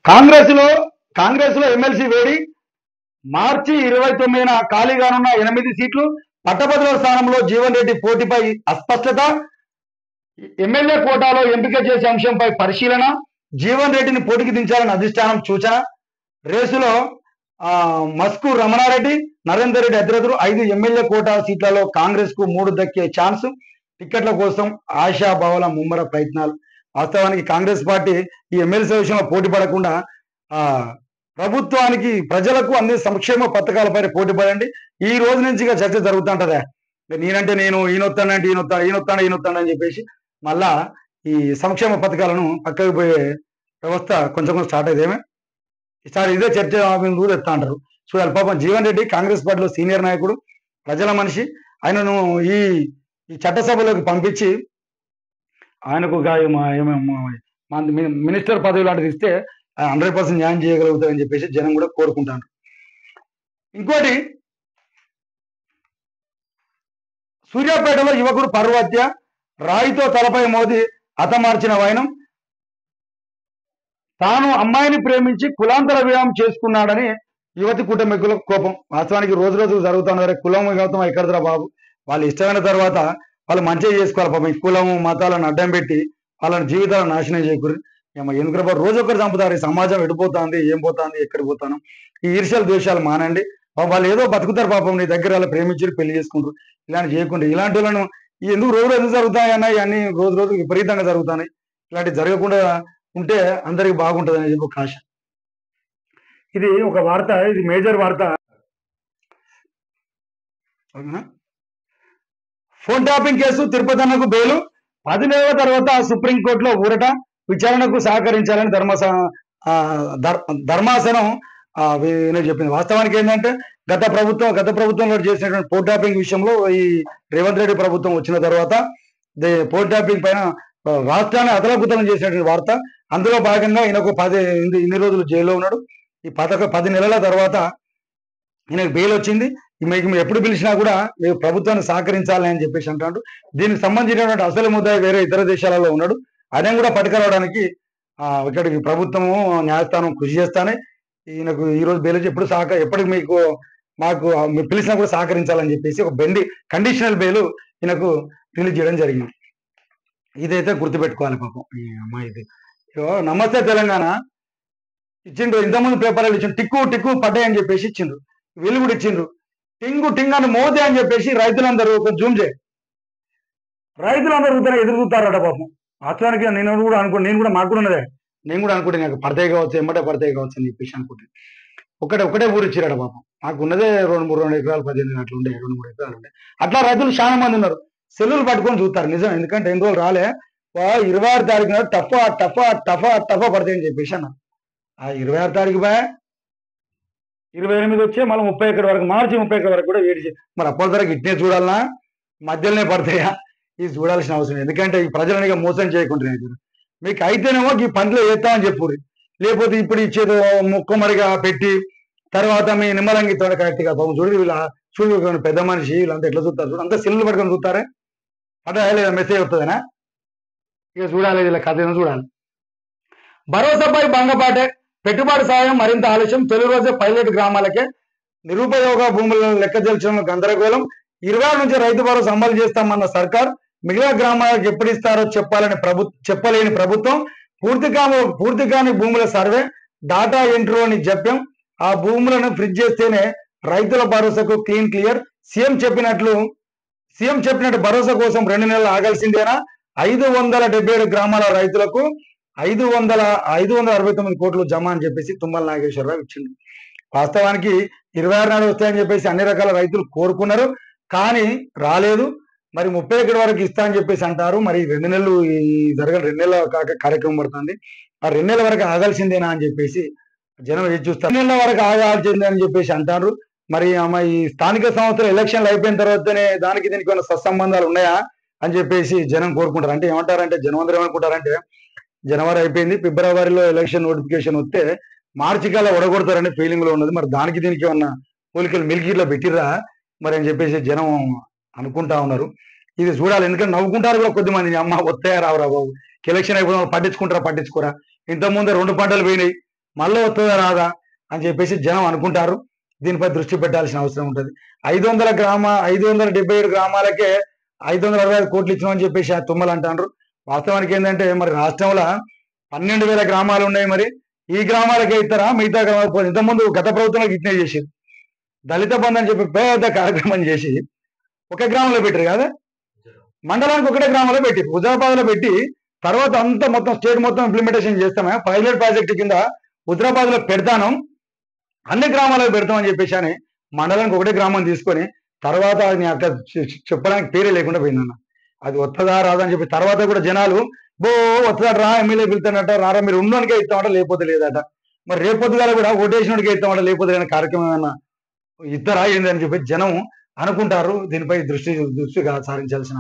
కాంగ్రెస్ లో ఎమ్మెల్సీ వేడి మార్చి 29న ఖాళీగానున్న 8 సీట్లు పట్టభద్రుల స్థానంలో జీవన్ రెడ్డి పోటీపై అస్పష్టత ఎమ్మెల్యే కోటాలో ఎంపిక చేసే అంశంపై పరిశీలన జీవన్ రెడ్డిని పోటీకి దించాలని అధిష్టానం సూచన రేసులో మస్కు రమణారెడ్డి నరేందర్ రెడ్డి అభ్యర్థులు 5 ఎమ్మెల్యే కోటా సీట్లలో కాంగ్రెస్ కు 3 దక్కే ఛాన్స్ టికెట్ల కోసం ఆశాభావాల ముమ్మర ప్రయత్నాలు. వాస్తవానికి కాంగ్రెస్ పార్టీ ఈ ఎమ్మెల్సీ విషయంలో పోటీ పడకుండా ప్రభుత్వానికి ప్రజలకు అన్ని సంక్షేమ పథకాలపై పోటీ పడండి. ఈ రోజు నుంచి చర్చ జరుగుతుంటదా, నేనంటే నేను ఈయనొత్తానంటే ఈయనొత్తాను అని చెప్పేసి మళ్ళా ఈ సంక్షేమ పథకాలను పక్కకు పోయే వ్యవస్థ కొంచెం స్టార్ట్ అయితేమే ఈసారి ఇదే చర్చ రూలు ఎత్తా అంటారు. చూడాలి. పాపం జీవన్ రెడ్డి కాంగ్రెస్ పార్టీలో సీనియర్ నాయకుడు, ప్రజల మనిషి. ఆయనను ఈ చట్టసభలోకి పంపించి ఆయనకు మినిస్టర్ పదవి లాంటిది ఇస్తే 100% న్యాయం చేయగలుగుతారని చెప్పేసి జనం కూడా కోరుకుంటారు. ఇంకోటి, సూర్యాపేటలో యువకుడు పరువు హత్య, రాయితో తలపై మోదీ హతమార్చిన వైనం. తాను అమ్మాయిని ప్రేమించి కులాంతర వివాహం చేసుకున్నాడని యువతి కుటుంబీకులకు కోపం. వాస్తవానికి రోజు రోజు జరుగుతున్నారు. కులం గౌతం ఎక్కడదరా బాబు, వాళ్ళు ఇష్టమైన తర్వాత వాళ్ళు మంచిగా చేసుకోవాలి. పాపం ఈ కులము మతాలను అడ్డం పెట్టి వాళ్ళని జీవితాలను నాశనం చేయకూడదు. ఎందుకంటే రోజు ఒకరు చంపుతారు. ఈ సమాజం ఎడిపోతుంది, ఏం పోతుంది, ఎక్కడికి పోతాను. ఈ ఈర్ష్యలు ద్వేషాలు మానండి. వాళ్ళు ఏదో బతుకుతారు పాపం, నీ దగ్గర వాళ్ళు ప్రేమించి పెళ్లి చేసుకుంటారు. ఇలాంటి చేయకుండా ఇలాంటి వాళ్ళను ఎందుకు రోజు జరుగుతాయి అన్న ఇవన్నీ రోజు విపరీతంగా జరుగుతున్నాయి. ఇలాంటివి జరగకుండా ఉంటే అందరికి బాగుంటుంది అని చెప్పి ఒక ఆశ. ఇది ఒక వార్త, ఇది మేజర్ వార్త. ఫోన్ ట్యాపింగ్ కేసు తిరుపతన్నకు బెయిలు 10 నెలల తర్వాత సుప్రీంకోర్టులో ఊరట. విచారణకు సహకరించాలని ధర్మాసనం చెప్పింది. వాస్తవానికి ఏంటంటే గత ప్రభుత్వంలో చేసినటువంటి పోర్ట్ ట్యాపింగ్ విషయంలో ఈ రేవంత్ రెడ్డి ప్రభుత్వం వచ్చిన తర్వాత పోర్ట్ ట్యాపింగ్ పైన రాష్ట్రాన్ని అతలకుతలం చేసినటువంటి వార్త. అందులో భాగంగా ఈయనకు ఇన్ని రోజులు జైల్లో ఉన్నాడు. ఈ 10 నెలల తర్వాత ఈయనకు బెయిల్ వచ్చింది. మీకు ఎప్పుడు పిలిచినా కూడా మీరు ప్రభుత్వాన్ని సహకరించాలని అని చెప్పేసి అంటాడు. దీనికి సంబంధించినటువంటి అసలు ముద్దాయి వేరే ఇతర దేశాలలో ఉన్నాడు. ఆయన కూడా పట్టుకురావడానికి ఇక్కడికి ప్రభుత్వము న్యాయస్థానం కృషి చేస్తానే ఈయనకు ఈ రోజు బెయిల్ వచ్చి ఎప్పటికి మాకు మీరు పిలిచినా కూడా సహకరించాలని చెప్పేసి ఒక కండిషనల్ బెయిల్ ఈయనకు రిలీజ్ చేయడం జరిగింది. ఇదైతే గుర్తుపెట్టుకోవాలి. పాపం ఈ అమ్మాయిది నమస్తే తెలంగాణ ఇచ్చిండ్రు. ఇంతకుముందు పేపర్లు ఇచ్చిండ్రు. టిక్కు పడ్డాయని చెప్పేసి ఇచ్చిండ్రు. వీళ్ళు కూడా ఇచ్చిండ్రు. టింగు అని మోదే అని చెప్పేసి రైతులందరూ ఒక జూమ్ చేయి. రైతులందరూ ఎదురు చూస్తారట పాపం. వాస్తవానికి నేను కూడా మాకు కూడా ఉన్నదే. నేను కూడా అనుకుంటే నాకు పడతాయి కావచ్చు, ఎమ్మటే పడతాయి కావచ్చు అని చెప్పేసి అనుకుంటే ఒకటే ఊరు ఇచ్చిరాడ పాపం. మాకు ఉన్నదే 2 ఎకరాలు 18 అట్లా ఉండే, 2-3 ఎకరాలు ఉండే. అట్లా రైతులు చాలా మంది ఉన్నారు. సెల్లులు పట్టుకొని చూస్తారు. నిజం. ఎందుకంటే 2 రోజులు రాలే. 26 తారీఖు నాడు టఫా పడతాయని చెప్పేసి అన్న. ఆ 26 తారీఖు 28 వచ్చే మళ్ళీ 30 ఎకర వరకు, మార్చి 30 వరకు కూడా వేడి. మరి అప్పటి ధరకు ఇట్నే చూడాలన్నా మధ్యలోనే పడతాయా? ఇది చూడాల్సిన అవసరం. ఎందుకంటే ఈ ప్రజలని మోసం చేయకుండా మీకు అయితేనేమో ఈ పంటలో వేస్తామని చెప్పుర్రి. లేకపోతే ఇప్పుడు ఇచ్చేది ముక్కమరిగా పెట్టి తర్వాత మీ నిమ్మలంగి తోట కరెక్ట్గా పాపం చూడు పెద్ద మనిషి వీళ్ళంతా ఎట్లా చూస్తారు చూడు. అంతా సెల్లు పట్టుకొని చూస్తారే. పడ్డా లేదా మెసేజ్ వస్తుందనా? ఇక చూడాలి, ఇలా కథ ఏదో చూడాలి. భరోసాపై భంగపాటే, పెట్టుబడి సాయం మరింత ఆలస్యం. తొలి రోజే పైలట్ గ్రామాలకే నిరుపయోగ భూములను లెక్కజల్చడం గందరగోళం. 26 నుంచి రైతు భరోసా అమలు చేస్తామన్న సర్కార్ మిగిలిన గ్రామాలకు ఎప్పుడు ఇస్తారో చెప్పలేని ప్రభుత్వం. పూర్తి కాని భూముల సర్వే, డాటా ఎంట్రీ అని జప్యం. ఆ భూములను ఫ్రిడ్జ్ చేస్తేనే రైతుల భరోసాకు క్లియర్. సీఎం చెప్పినట్టు భరోసా కోసం 2 నెలలు ఆగాల్సిందేనా? 577 గ్రామాల రైతులకు 569 కోట్లు జమ అని చెప్పేసి తుమ్మల నాగేశ్వరరావు ఇచ్చింది. వాస్తవానికి 26 నాడు వస్తాయని చెప్పేసి అన్ని రకాల రైతులు కోరుకున్నారు, కానీ రాలేదు. మరి 30 ఎకర వరకు ఇస్తా అని చెప్పేసి అంటారు. మరి 2 నెలలు జరగని 2 నెలల కార్యక్రమం పడుతుంది. ఆ 2 నెలల వరకు ఆగాల్సిందేనా అని చెప్పేసి జనం ఏది చూస్తారు. 2 నెలల వరకు ఆగాల్సిందే అని చెప్పేసి అంటారు. మరి ఈ స్థానిక సంస్థలు ఎలక్షన్లు అయిపోయిన తర్వాతనే దానికి దీనికి ఉన్న సత్సంబంధాలు ఉన్నాయా అని చెప్పేసి జనం కోరుకుంటారు. అంటే ఏమంటారంటే జనం అందరూ ఏమనుకుంటారంటే జనవరి అయిపోయింది, ఫిబ్రవరిలో ఎలక్షన్ నోటిఫికేషన్ వస్తే మార్చి కల్లా ఒడగొడతారని ఫీలింగ్ లో ఉన్నది. మరి దానికి దీనికి ఏమన్నా పోలికలు మిల్కీలో పెట్టిర్రా మరి అని చెప్పేసి జనం అనుకుంటా ఉన్నారు. ఇది చూడాలి. ఎందుకంటే నవ్వుకుంటారు కూడా కొద్దిమంది, అమ్మ వస్తాయా రావురా బాబు, ఎలక్షన్ అయిపోయిన పట్టించుకోరా. ఇంతకుముందే 2 పంటలు పోయినాయి, మళ్ళీ వస్తుందా రాదా అని చెప్పేసి జనం అనుకుంటారు. దీనిపై దృష్టి పెట్టాల్సిన అవసరం ఉంటుంది. 577 గ్రామాలకే 565 కోట్లు ఇచ్చినామని చెప్పేసి ఆ తుమ్మలు అంటారు. వాస్తవానికి ఏంటంటే మరి రాష్ట్రంలో 12,000 గ్రామాలు ఉన్నాయి. మరి ఈ గ్రామాలకే ఇస్తారా, మిగతా గ్రామాలకు? ఇంతకుముందు గత ప్రభుత్వంలో ఇట్నే చేసి దళిత బంధు అని చెప్పి పెద్ద కార్యక్రమం చేసి ఒక గ్రామంలో పెట్టారు కదా, మండలానికి ఒకటే గ్రామంలో పెట్టి హుజరాబాద్లో పెట్టి తర్వాత అంతా మొత్తం స్టేట్ మొత్తం ఇంప్లిమెంటేషన్ చేస్తామే, పైలట్ ప్రాజెక్ట్ కింద హుజరాబాద్లో పెడతాను, అన్ని గ్రామాలకు పెడతామని చెప్పేసి అని మండలానికి ఒకటే గ్రామం తీసుకొని తర్వాత అక్కడ చెప్పడానికి పేరే లేకుండా పోయిందన్న. అది వస్తుందా రాదా అని చెప్పి తర్వాత కూడా జనాలు వస్తుందట, రా ఎమ్మెల్యే పిలుతానట, రారా మీరు ఉన్నోనికే ఇస్తామట, లేకపోతే లేదట. మరి రేపొద్దుగాల కూడా ఓటేసినోడికే ఇస్తామట, లేకపోతే లేని కార్యక్రమం ఏమన్నా ఇద్దరా ఏందని చెప్పి జనం అనుకుంటారు. దీనిపై దృష్టిగా సారించాల్సిన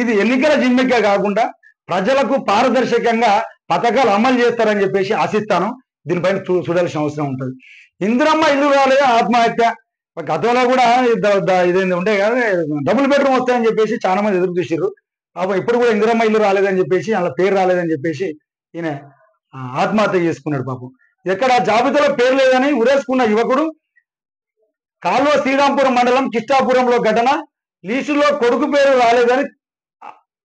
ఇది ఎన్నికల జిమ్మెక్కే కాకుండా ప్రజలకు పారదర్శకంగా పథకాలు అమలు చేస్తారని చెప్పేసి ఆశిస్తాను. దీనిపైన చూడాల్సిన అవసరం ఉంటుంది. ఇందిరమ్మ ఇల్లు రాలేదు, ఆత్మహత్య. గతంలో కూడా ఇదేంది ఉంటే కదా, డబుల్ బెడ్రూమ్ వస్తాయని చెప్పేసి చాలా మంది ఎదురు చూసారు. ఇప్పుడు కూడా ఇందిరమ్మ ఇల్లు రాలేదని చెప్పేసి, అలా పేరు రాలేదని చెప్పేసి ఈయన ఆత్మహత్య చేసుకున్నాడు. పాపం ఎక్కడ జాబితాలో పేరు లేదని ఉరేసుకున్న యువకుడు. కాల్వ శ్రీరాంపురం మండలం కిష్టాపురంలో ఘటన. లీసులో కొడుకు పేరు రాలేదని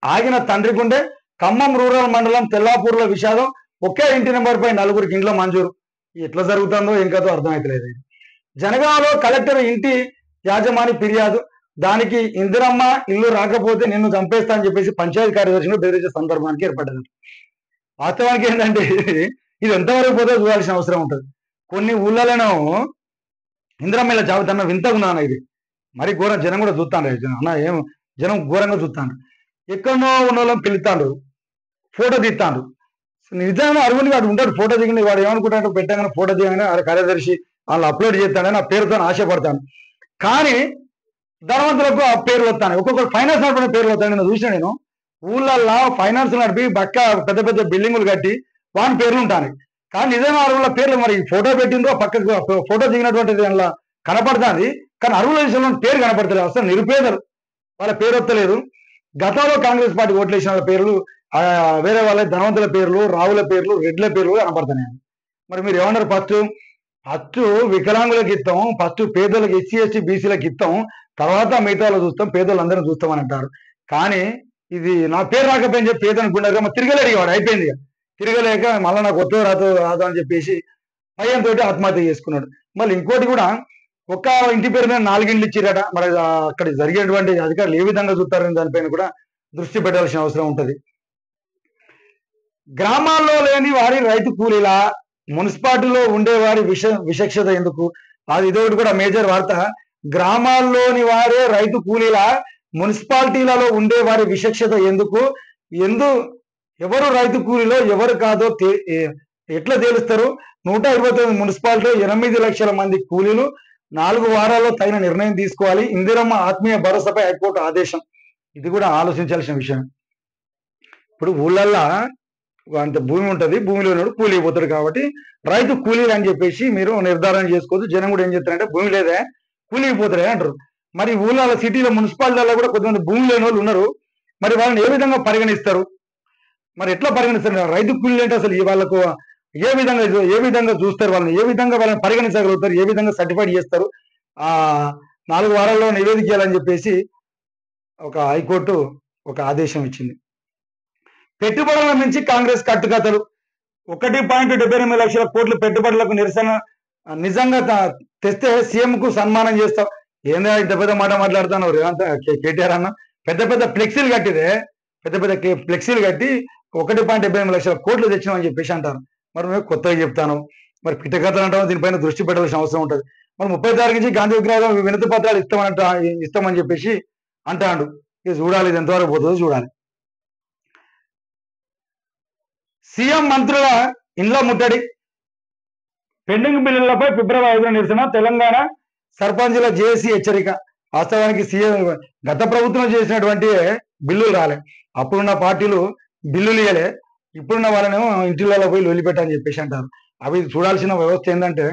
ఆగిన తండ్రి గుండె. ఖమ్మం రూరల్ మండలం తెల్లాపూర్లో విషాదం. ఒకే ఇంటి నెంబర్ పై 4 ఇంట్లో మంజూరు. ఎట్లా జరుగుతుందో ఇంకతో అర్థమవుతలేదు. జనగామలో కలెక్టర్ ఇంటి యాజమాని ఫిర్యాదు. దానికి ఇందిరమ్మ ఇల్లు రాకపోతే నిన్ను చంపేస్తా అని చెప్పేసి పంచాయతీ కార్యదర్శిని బెదిరించే సందర్భానికి ఏర్పడ్డది. వాస్తవానికి ఏంటంటే ఇది ఎంతవరకు పోతే చూడాల్సిన అవసరం ఉంటుంది. కొన్ని ఊళ్ళలోనో ఇందిరమ్మ ఇళ్ళ జాబితా వింతగా అన్న, ఇది మరి ఘోరం. జనం కూడా చూస్తాను అన్న, ఏం జనం ఘోరంగా చూస్తాను. ఎక్కడో ఉన్న వాళ్ళని పిలుస్తాడు, ఫోటో తీస్తాడు. నిజంగా అరుగుని వాడు ఉంటాడు, ఫోటో దిగిన వాడు ఏమనుకుంటాడు, పెట్టగానే ఫోటో దిగగానే కార్యదర్శి వాళ్ళు అప్లోడ్ చేస్తాడని ఆ పేరుతో ఆశపడతాను. కానీ ధనవంతులకు ఆ పేరు వస్తాను, ఒక్కొక్కరు ఫైనాన్స్ నడిపిన పేర్లు వస్తాను. నేను చూసిన, నేను ఊళ్ళల్లో ఫైనాన్స్ నడిపి బక్క పెద్ద పెద్ద బిల్డింగులు కట్టి వాని పేర్లు ఉంటాను. కానీ నిజంగా అరుగుల పేర్లు మరి ఫోటో పెట్టిందో పక్కకు ఫోటో దిగినటువంటిది అలా కనపడుతుంది. కానీ అరుగుల విషయంలో పేరు కనపడతలేదు. అసలు నిరుపేదలు, వాళ్ళ పేరు వస్తలేదు. గతంలో కాంగ్రెస్ పార్టీ ఓట్లు వేసిన వాళ్ళ పేర్లు, వేరే వాళ్ళ ధనవంతుల పేర్లు, రావుల పేర్లు, రెడ్ల పేర్లు కనపడుతున్నాయి. మరి మీరు ఏమన్నారు? ఫస్ట్ వికలాంగులకు ఇస్తాం, ఫస్ట్ పేదలకు, ఎస్సీ ఎస్టీ బీసీలకు ఇస్తాం, తర్వాత మిగతాలో చూస్తాం, పేదలందరినీ చూస్తామని అంటారు. కానీ ఇది నా పేరు రాకపోయింది చెప్పి పేదను గుండెగా తిరగలేడు. వాడు అయిపోయింది. తిరగలేక మళ్ళీ నాకు వద్దు రాదు అని చెప్పేసి భయంతో ఆత్మహత్య చేసుకున్నాడు. మళ్ళీ ఇంకోటి కూడా, ఒక్క ఇంటి పేరు మీద 4 ఇండ్లు ఇచ్చిరట. మరి అక్కడ జరిగేటువంటి అధికారులు ఏ విధంగా చూస్తారని దానిపైన కూడా దృష్టి పెట్టాల్సిన అవసరం ఉంటుంది. గ్రామాల్లో లేని వారి రైతు కూలీలా, మున్సిపాలిటీలో ఉండేవారి విచక్షత ఎందుకు? అది ఇదొకటి కూడా మేజర్ వార్త. గ్రామాల్లోని వారే రైతు కూలీలా, మున్సిపాలిటీలలో ఉండేవారి విచక్షత ఎందుకు? ఎవరు రైతు కూలీలో ఎవరు కాదో ఎట్లా తేలుస్తారు? 129 మున్సిపాలిటీలో 8 లక్షల మంది కూలీలు. 4 వారాల్లో తగిన నిర్ణయం తీసుకోవాలి. ఇందిరమ్మ ఆత్మీయ భరోసాపై హైకోర్టు ఆదేశం. ఇది కూడా ఆలోచించాల్సిన విషయం. ఇప్పుడు ఊళ్ళల్లో అంత భూమి ఉంటుంది, భూమిలో కూలీ పోతాడు. కాబట్టి రైతు కూలీలు అని చెప్పేసి మీరు నిర్ధారణ చేసుకోవచ్చు. జనం కూడా ఏం చెప్తారంటే భూమి లేదే కూలీకి పోతారే అంటారు. మరి ఊళ్ళ సిటీలో మున్సిపాలిటీలలో కూడా కొంతమంది భూమి లేని వాళ్ళు ఉన్నారు. మరి వాళ్ళని ఏ విధంగా పరిగణిస్తారు? మరి ఎట్లా పరిగణిస్తారు? రైతు కూలీలు అంటే అసలు వాళ్ళకు ఏ విధంగా చూస్తారు? వాళ్ళని పరిగణించగలుగుతారు? ఏ విధంగా సర్టిఫైడ్ చేస్తారు? 4 వారాల్లో నివేదిక చేయాలని చెప్పేసి ఒక హైకోర్టు ఒక ఆదేశం ఇచ్చింది. పెట్టుబడుల నుంచి కాంగ్రెస్ కట్టుకథలు. 1.78 లక్షల కోట్ల పెట్టుబడులకు నిరసన. నిజంగా తెస్తే సీఎం కు సన్మానం చేస్తాం. ఏందా ఇంత పెద్ద మాట మాట్లాడుతాను రేవంత్ కేటీఆర్ అన్న? పెద్ద పెద్ద ఫ్లెక్సీలు కట్టిదే, పెద్ద ఫ్లెక్సీలు కట్టి 1.78 లక్షల కోట్లు తెచ్చినామని చెప్పేసి అంటారు. మరి మేము కొత్తగా చెప్తాను. మరి పిట్టకథలు అంటాము. దీనిపైన దృష్టి పెట్టాల్సిన అవసరం ఉంటుంది. మరి 30 తారీఖు నుంచి గాంధీ విగ్రహం వినతి పత్రాలు ఇస్తామని చెప్పేసి అంటాడు. ఇది చూడాలి, ఇది ఎంతవరకు పోతుందో చూడాలి. సీఎం మంత్రుల ఇండ్ల ముట్టడి. పెండింగ్ బిల్లులపై ఫిబ్రవరి 5న నిరసన. తెలంగాణ సర్పంచుల జేఏసీ హెచ్చరిక. వాస్తవానికి సీఎం గత ప్రభుత్వం చేసినటువంటి బిల్లులు రాలే. అప్పుడున్న పార్టీలు బిల్లులు ఇవ్వలే. ఇప్పుడున్న వాళ్ళనేమో ఇంటిలలో పోయి వదిలిపెట్టని చెప్పేసి అంటారు. అవి చూడాల్సిన వ్యవస్థ ఏంటంటే,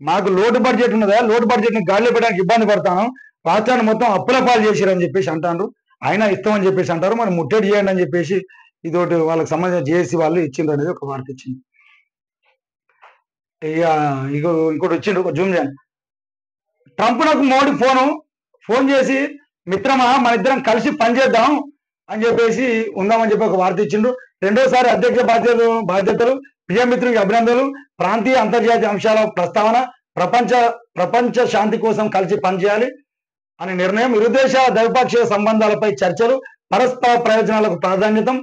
మాకు లోటు బడ్జెట్ ఉన్నదా, లోటు బడ్జెట్ని గాలిలో పెట్టడానికి ఇబ్బంది పడతాను, రాష్ట్రాన్ని మొత్తం అప్పుల పాలు చేసిరని చెప్పేసి అంటారు. అయినా ఇస్తామని చెప్పేసి అంటారు. మరి ముట్టడి చేయండి అని చెప్పేసి ఇదోటి వాళ్ళకి సంబంధించిన జేఏసీ వాళ్ళు ఇచ్చిండ్రు అనేది ఒక వార్త ఇచ్చింది. ఇక ఇగో ఇంకోటి వచ్చిండు, ఒక జూమ్ చేయండి. ట్రంప్ నాకు మోడీ ఫోన్ చేసి, మిత్రమా మన ఇద్దరం కలిసి పనిచేద్దాం అని చెప్పేసి ఉందామని చెప్పి ఒక వార్త ఇచ్చిండు. రెండోసారి అధ్యక్ష బాధ్యతలు ప్రియమిత్రునికి అభినందనలు, ప్రాంతీయ అంతర్జాతీయ అంశాల ప్రస్తావన, ప్రపంచ శాంతి కోసం కలిసి పనిచేయాలి అనే నిర్ణయం, ఇరు దేశాల ద్వైపాక్షిక సంబంధాలపై చర్చలు, పరస్పర ప్రయోజనాలకు ప్రాధాన్యతం,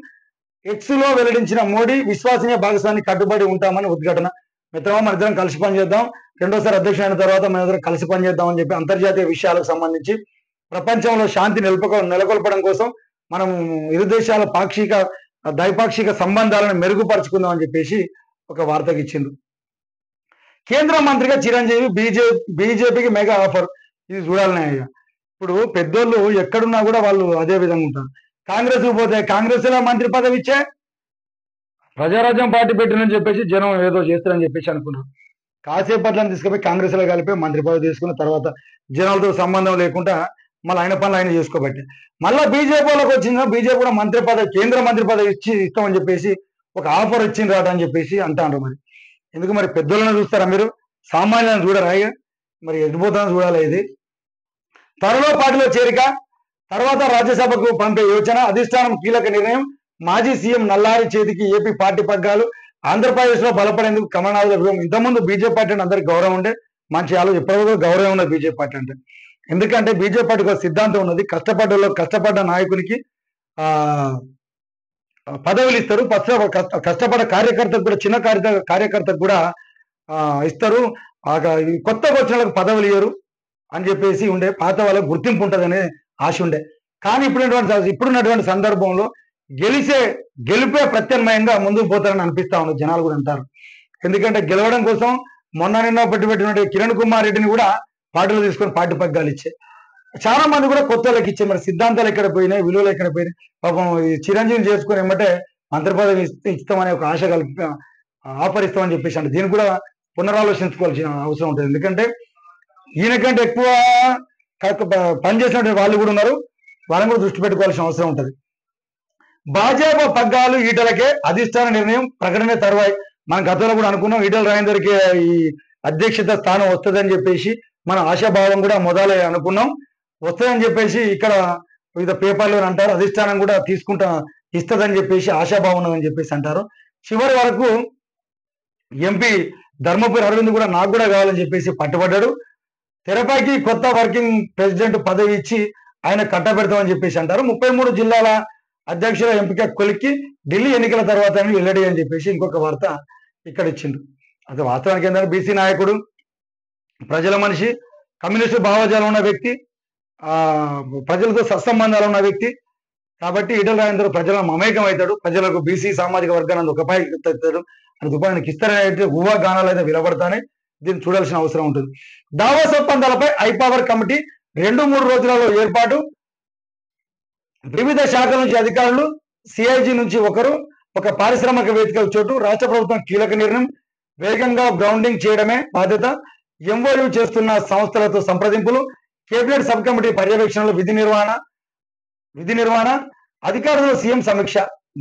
ఎక్స్లో వెల్లడించిన మోడీ విశ్వసనీయ భాగస్వామికి కట్టుబడి ఉంటామని ఉద్ఘాటన. మిత్రమా మన ఇద్దరం కలిసి పనిచేద్దాం, రెండోసారి అధ్యక్షుడు అయిన తర్వాత మన ఇద్దరం కలిసి పనిచేద్దాం అని చెప్పి అంతర్జాతీయ విషయాలకు సంబంధించి ప్రపంచంలో శాంతి నెలకొల్పడం కోసం మనం ఇరు దేశాల ద్వైపాక్షిక సంబంధాలను మెరుగుపరుచుకుందాం అని చెప్పేసి ఒక వార్తకి ఇచ్చిండు. కేంద్ర మంత్రిగా చిరంజీవి బీజేపీకి మెగా ఆఫర్. ఇది చూడాలనే. ఇప్పుడు పెద్దోళ్ళు ఎక్కడున్నా కూడా వాళ్ళు అదే విధంగా ఉంటారు. కాంగ్రెస్ పోతే కాంగ్రెస్ లో మంత్రి పదవి ఇచ్చే ప్రజారాజ్యం పార్టీ పెట్టినని చెప్పేసి జనం ఏదో చేస్తారని చెప్పేసి అనుకున్నారు. కాసేపట్లను తీసుకుపోయి కాంగ్రెస్ లో కలిపి మంత్రి పదవి తీసుకున్న తర్వాత జనాలతో సంబంధం లేకుండా మళ్ళీ ఆయన పనులు ఆయన చేసుకోబట్టి మళ్ళీ బీజేపీలోకి వచ్చిందా, బీజేపీ కూడా మంత్రి పదవి, కేంద్ర మంత్రి పదవి ఇస్తామని చెప్పేసి ఒక ఆఫర్ ఇచ్చింది రాట అని చెప్పేసి అంటారు. మరి ఎందుకు మరి పెద్దోళ్ళని చూస్తారా మీరు, సామాన్యులను చూడరా? మరి ఎటుపోతానని చూడాలి. ఇది త్వరలో పార్టీలో చేరిక, తర్వాత రాజ్యసభకు పంపే యోచన, అధిష్టానం కీలక నిర్ణయం, మాజీ సీఎం నల్లారి చేతికి ఏపీ పార్టీ పగ్గాలు, ఆంధ్రప్రదేశ్ లో బలపడేందుకు కమలనాథుల వ్యూహం. ఇంతకుముందు బీజేపీ పార్టీ అంటే అందరికి గౌరవం ఉండే, మంచి ఆలోచన, ఇప్పటివరకు గౌరవం ఉన్నది బీజేపీ పార్టీ అంటే. ఎందుకంటే బీజేపీ పార్టీకి ఒక సిద్ధాంతం ఉన్నది, కష్టపడ్డ నాయకునికి పదవులు ఇస్తారు, కష్టపడ్డ కార్యకర్తకు కూడా, చిన్న కార్యకర్తకు కూడా ఇస్తారు, కొత్తగా వచ్చిన వాళ్ళకి పదవులు ఇయ్యరు అని చెప్పేసి ఉండే, పాత వాళ్ళకి గుర్తింపు ఉంటుందనే ఆశ ఉండే. కానీ ఇప్పుడున్నటువంటి సందర్భంలో గెలిపే ప్రత్యామ్నాయంగా ముందుకు పోతారని అనిపిస్తా ఉంది, జనాలు కూడా అంటారు. ఎందుకంటే గెలవడం కోసం నిన్న పెట్టినటువంటి కిరణ్ కుమార్ రెడ్డిని కూడా పార్టీలో తీసుకొని పార్టీ పగ్గాలు ఇచ్చే చాలా మంది కూడా కొత్త వాళ్ళకి ఇచ్చే. మరి సిద్ధాంతాలు ఎక్కడ పోయినాయి, విలువలు ఎక్కడ పోయినాయి? పాపం చిరంజీవిని చేసుకుని ఏమంటే మంత్రి పదవి ఇస్తామనే ఒక ఆశ ఆఫర్ ఇస్తామని చెప్పేసి అంటే దీన్ని కూడా పునరాలోచించుకోవాల్సిన అవసరం ఉంటుంది. ఎందుకంటే ఈయనకంటే ఎక్కువ పనిచేసినటువంటి వాళ్ళు కూడా ఉన్నారు, వాళ్ళని కూడా దృష్టి పెట్టుకోవాల్సిన అవసరం ఉంటుంది. భాజపా పగ్గాలు ఈటలకే, అధిష్టాన నిర్ణయం, ప్రకటన తర్వాయి. మనం గతంలో కూడా అనుకున్నాం ఈటల రాజేందర్కి ఈ అధ్యక్షత స్థానం వస్తుందని చెప్పేసి మన ఆశాభావం కూడా మొదలై అనుకున్నాం, వస్తుందని చెప్పేసి ఇక్కడ వివిధ పేపర్లు అంటారు. అధిష్టానం కూడా ఇస్తుందని చెప్పేసి ఆశాభావం ఉన్నదని చెప్పేసి అంటారు. చివరి వరకు ఎంపీ ధర్మపురి అరవింద్ కూడా నాకు కూడా కావాలని చెప్పేసి పట్టుబడ్డాడు. తెరపైకి కొత్త వర్కింగ్ ప్రెసిడెంట్ పదవి ఇచ్చి ఆయన కట్టబెడతామని చెప్పేసి అంటారు. 33 జిల్లాల అధ్యక్షుల ఎంపిక కొలిక్కి ఢిల్లీ ఎన్నికల తర్వాత వెల్లడి అని చెప్పేసి ఇంకొక వార్త ఇక్కడ ఇచ్చిండు. అది వాస్తవానికి ఏంటంటే బీసీ నాయకుడు, ప్రజల మనిషి, కమ్యూనిస్టు భావజాలం ఉన్న వ్యక్తి, ప్రజలతో సత్సంబంధాలు ఉన్న వ్యక్తి కాబట్టి ఈటల రాజేందర్ ప్రజలను మమేకం అవుతాడు, ప్రజలకు బీసీ సామాజిక వర్గాన్ని ఒక రూపాయి ఇస్తాడు అని రూపాయనికి ఇస్తారనే ఊహా గానాలు అయితే విలబడతానే. దీన్ని చూడాల్సిన అవసరం ఉంటుంది. దావోస్ ఒప్పందాలపై ఐపవర్ కమిటీ 2-3 రోజులలో ఏర్పాటు, వివిధ శాఖల నుంచి అధికారులు, సిఐజీ నుంచి ఒక పారిశ్రామికవేత్త చోటు, రాష్ట్ర ప్రభుత్వం కీలక నిర్ణయం, వేగంగా గ్రౌండింగ్ చేయడమే బాధ్యత, ఎంఓయూ చేస్తున్న సంస్థలతో సంప్రదింపులు, కేబినెట్ సబ్ కమిటీ పర్యవేక్షణలో విధి నిర్వహణ, అధికారులు సీఎం సమీక్ష.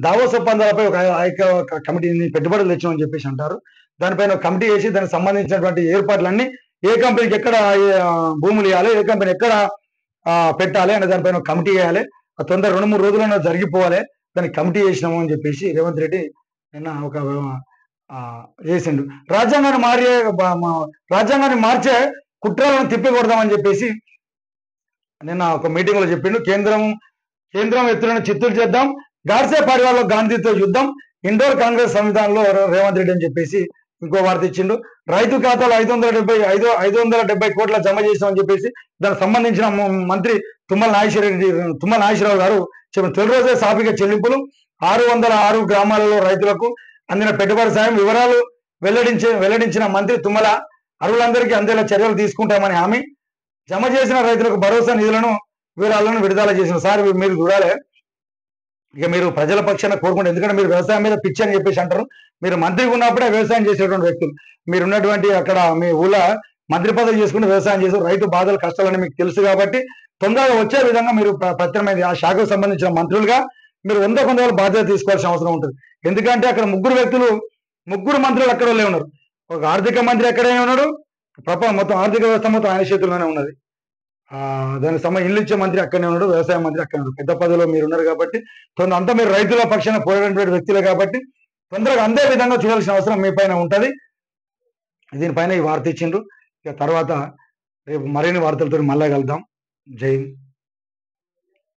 దావోస్ ఒప్పందాలపై ఒక కమిటీని పెట్టుబడులు తెచ్చామని చెప్పేసి అంటారు. దానిపైన కమిటీ వేసి దానికి సంబంధించినటువంటి ఏర్పాట్లన్నీ ఏ కంపెనీకి ఎక్కడ భూములు ఇవ్వాలి, ఏ కంపెనీ ఎక్కడ పెట్టాలి అనే దానిపైన కమిటీ వేయాలి. తొందర 2-3 రోజుల్లో జరిగిపోవాలి, దానికి కమిటీ చేసినాము అని చెప్పేసి రేవంత్ రెడ్డి నిన్న ఒక చేసిండు. రాజ్యాంగాన్ని మార్చే కుట్రలను తిప్పికొడదామని చెప్పేసి నిన్న ఒక మీటింగ్ లో చెప్పిండు. కేంద్రం ఎత్తులను చిత్తూరు చేద్దాం, గాడ్సే పరివార్లో గాంధీతో యుద్ధం, ఇండోర్ కాంగ్రెస్ సంవిధానంలో రేవంత్ రెడ్డి అని చెప్పేసి ఇంకో వార్త ఇచ్చిండు. రైతు ఖాతాలో 570 కోట్ల జమ చేసామని చెప్పేసి దానికి సంబంధించిన మంత్రి తుమ్మల నాగేశ్వరరావు గారు చెప్పిన తొలి రోజే సాఫీగా చెల్లింపులు, 606 గ్రామాలలో రైతులకు అందిన పెట్టుబడి సాయం వివరాలు వెల్లడించిన మంత్రి తుమ్మల అర్హులందరికీ అందేలా చర్యలు తీసుకుంటామని హామీ, జమ చేసిన రైతులకు భరోసా వివరాలను విడుదల చేసిన. సార్ మీరు చూడాలి, ఇక మీరు ప్రజల పక్షాన కోరుకుంటే, ఎందుకంటే మీరు వ్యవసాయం మీద పిచ్చి అని చెప్పేసి అంటారు. మీరు మంత్రిగా ఉన్నప్పుడే వ్యవసాయం చేసేటువంటి వ్యక్తులు, మీరు ఉన్నటువంటి అక్కడ మీ ఊళ్ళో మంత్రి పదవి చేసుకుంటూ వ్యవసాయం చేసి రైతు బాధలు కష్టాలని మీకు తెలుసు కాబట్టి తొందరగా వచ్చే విధంగా మీరు ప్రత్యేకమైన ఆ శాఖకు సంబంధించిన మంత్రులుగా మీరు 100 బాధ్యత తీసుకోవాల్సిన అవసరం ఉంటుంది. ఎందుకంటే అక్కడ ముగ్గురు మంత్రులు అక్కడ ఉన్నారు. ఒక ఆర్థిక మంత్రి ఎక్కడైనా ఉన్నాడు, మొత్తం ఆర్థిక వ్యవస్థ మొత్తం ఆయన చేతుల్లోనే ఉన్నది. దానికి ఇల్లు ఇచ్చే మంత్రి అక్కడనే ఉన్నాడు, వ్యవసాయ మంత్రి అక్కడే ఉన్నాడు. పెద్ద పదవిలో మీరు ఉన్నారు కాబట్టి అంతా మీరు రైతుల పక్షాన పోరాడినటువంటి వ్యక్తులే కాబట్టి తొందరగా అందే విధంగా చూడాల్సిన అవసరం మీ పైన ఉంటది. దీనిపైన ఈ వార్త ఇచ్చిండ్రు. ఇక తర్వాత రేపు మరిన్ని వార్తలతో మళ్ళా కలుద్దాం. జై హింద్.